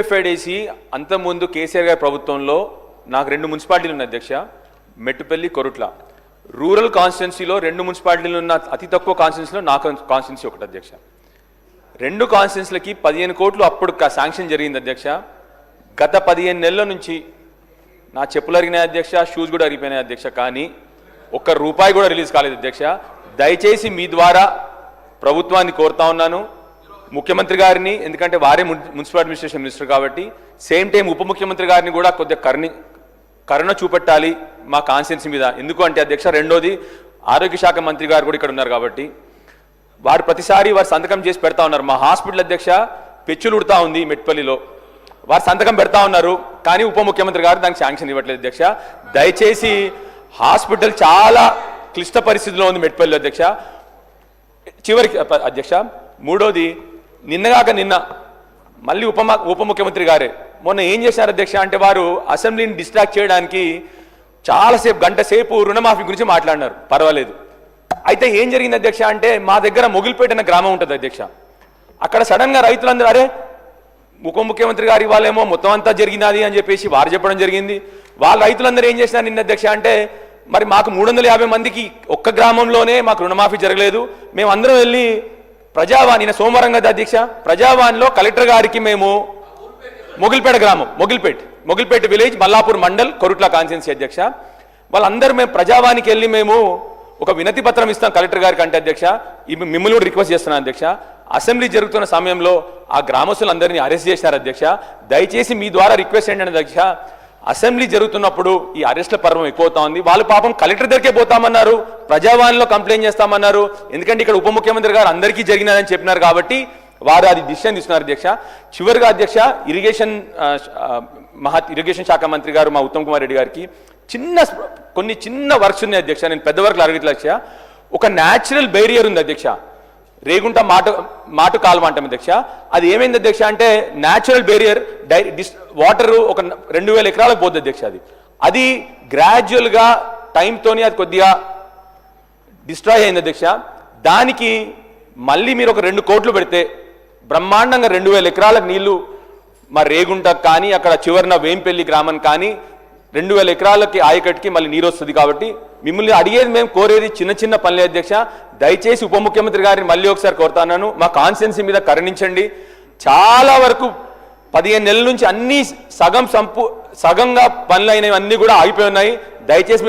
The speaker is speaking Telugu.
సర్టిఫైడ్ ఏసీ అంతకుముందు కేసీఆర్ గారి ప్రభుత్వంలో నాకు 2 మున్సిపాలిటీలు ఉన్నాయి అధ్యక్ష, మెట్టుపల్లి, కొరుట్ల. రూరల్ కాన్స్టిట్యున్సీలో 2 మున్సిపాలిటీలు ఉన్న అతి తక్కువ కాన్స్టిట్యున్సీలో నా కాన్స్టిట్యున్సీ ఒకటి అధ్యక్ష. 2 కాన్స్టిట్యున్సీలకి 15 కోట్లు అప్పుడు శాంక్షన్ జరిగింది అధ్యక్ష. గత 15 నెలల నుంచి నా చెప్పులు అరిగినాయి అధ్యక్ష, షూస్ కూడా అరిగిపోయినాయి అధ్యక్ష, కానీ ఒక్క రూపాయి కూడా రిలీజ్ కాలేదు అధ్యక్ష. దయచేసి మీ ద్వారా ప్రభుత్వాన్ని కోరుతా ఉన్నాను, ముఖ్యమంత్రి గారిని, ఎందుకంటే వారే మున్సిపల్ అడ్మినిస్ట్రేషన్ మినిస్టర్ కాబట్టి, సేమ్ టైం ఉప ముఖ్యమంత్రి గారిని కూడా కొద్దిగా కరుణ చూపెట్టాలి మా కాన్స్టిట్యున్సీ మీద. ఎందుకు అంటే అధ్యక్ష, రెండోది ఆరోగ్య శాఖ మంత్రి గారు కూడా ఇక్కడ ఉన్నారు కాబట్టి వారు ప్రతిసారి వారు సంతకం చేసి పెడతా ఉన్నారు. మా హాస్పిటల్ అధ్యక్ష పెచ్చులు ఉడతా ఉంది మెట్పల్లిలో, వారు సంతకం పెడతా ఉన్నారు, కానీ ఉప ముఖ్యమంత్రి గారు దానికి శాంక్షన్ ఇవ్వట్లేదు అధ్యక్ష. దయచేసి హాస్పిటల్ చాలా క్లిష్ట పరిస్థితిలో ఉంది మెట్పల్లి అధ్యక్ష. చివరికి అధ్యక్ష, మూడోది నిన్నగాక నిన్న మళ్ళీ ఉప ముఖ్యమంత్రి గారే మొన్న ఏం చేశారు అధ్యక్ష అంటే, వారు అసెంబ్లీని డిస్ట్రాక్ట్ చేయడానికి చాలాసేపు, గంట సేపు రుణమాఫీ గురించి మాట్లాడినారు. పర్వాలేదు. అయితే ఏం జరిగింది అధ్యక్ష అంటే, మా దగ్గర మొగిలిపేట అనే గ్రామం ఉంటుంది అధ్యక్ష. అక్కడ సడన్గా రైతులందరూ అరే ఉప ముఖ్యమంత్రి గారి వాళ్ళేమో మొత్తం అంతా జరిగినది అని చెప్పేసి వారు చెప్పడం జరిగింది. వాళ్ళ రైతులందరూ ఏం చేసినారు నిన్న అధ్యక్ష అంటే, మరి మాకు 350 మందికి ఒక్క గ్రామంలోనే మాకు రుణమాఫీ జరగలేదు, మేము అందరం వెళ్ళి ప్రజావాణి, సోమవారం కదా అధ్యక్ష, ప్రజావాణిలో కలెక్టర్ గారికి మేము మొగిలిపేట గ్రామం, మొగిలిపేట విలేజ్, మల్లాపూర్ మండల్, కొరుట్ల కాన్స్టిట్యున్సీ అధ్యక్ష, వాళ్ళందరూ మేము ప్రజావాణికి వెళ్ళి మేము ఒక వినతి పత్రం ఇస్తాం కలెక్టర్ గారికి అంటే అధ్యక్ష, మిమ్మల్ని కూడా రిక్వెస్ట్ చేస్తున్నాను అధ్యక్ష, అసెంబ్లీ జరుగుతున్న సమయంలో ఆ గ్రామస్తులందరినీ అరెస్ట్ చేశారు అధ్యక్ష. దయచేసి మీ ద్వారా రిక్వెస్ట్ ఏంటంటే అధ్యక్ష, అసెంబ్లీ జరుగుతున్నప్పుడు ఈ అరెస్ట్ల పర్వం ఎక్కువవుతా ఉంది. వాళ్ళు పాపం కలెక్టర్ దగ్గరే పోతామన్నారు, ప్రజావాణిలో కంప్లైంట్ చేస్తామన్నారు, ఎందుకంటే ఇక్కడ ఉప ముఖ్యమంత్రి గారు అందరికీ జరిగినదని చెప్పినారు కాబట్టి వారు అది డిసిషన్ తీసుకున్నారు అధ్యక్ష. చివరిగా అధ్యక్ష, ఇరిగేషన్ శాఖ మంత్రి గారు మా ఉత్తమ్ కుమార్ రెడ్డి గారికి కొన్ని చిన్న వర్క్స్ ఉన్నాయి అధ్యక్ష, నేను పెద్ద వర్క్లు అడగట్లే అధ్యక్ష. ఒక న్యాచురల్ బేరియర్ ఉంది అధ్యక్ష, రేగుంట మాటు కాలువ అంటాం అధ్యక్ష. అది ఏమైంది అధ్యక్ష అంటే, న్యాచురల్ బేరియర్ వాటర్ ఒక 2000 ఎకరాలకు పోద్ది అధ్యక్ష. అది గ్రాడ్యువల్గా టైంతోని అది కొద్దిగా డిస్ట్రాయ్ అయింది అధ్యక్ష. దానికి మళ్ళీ మీరు ఒక 2 కోట్లు పెడితే బ్రహ్మాండంగా 2000 ఎకరాలకు నీళ్లు మా రేగుంటకు కానీ అక్కడ చివరిన వేంపల్లి గ్రామం కానీ 2000 ఎకరాలకి ఆయకట్టుకి మళ్ళీ నీరు వస్తుంది. కాబట్టి మిమ్మల్ని అడిగేది, మేము కోరేది చిన్న పనులే అధ్యక్ష. దయచేసి ఉప ముఖ్యమంత్రి గారిని మళ్ళీ ఒకసారి కోరుతాను, మా కాన్స్టిట్యున్సీ మీద కరుణించండి. చాలా వరకు 15 నెలల నుంచి అన్ని సగంగా పనులు అయినవి అన్నీ కూడా ఆగిపోయి ఉన్నాయి. దయచేసి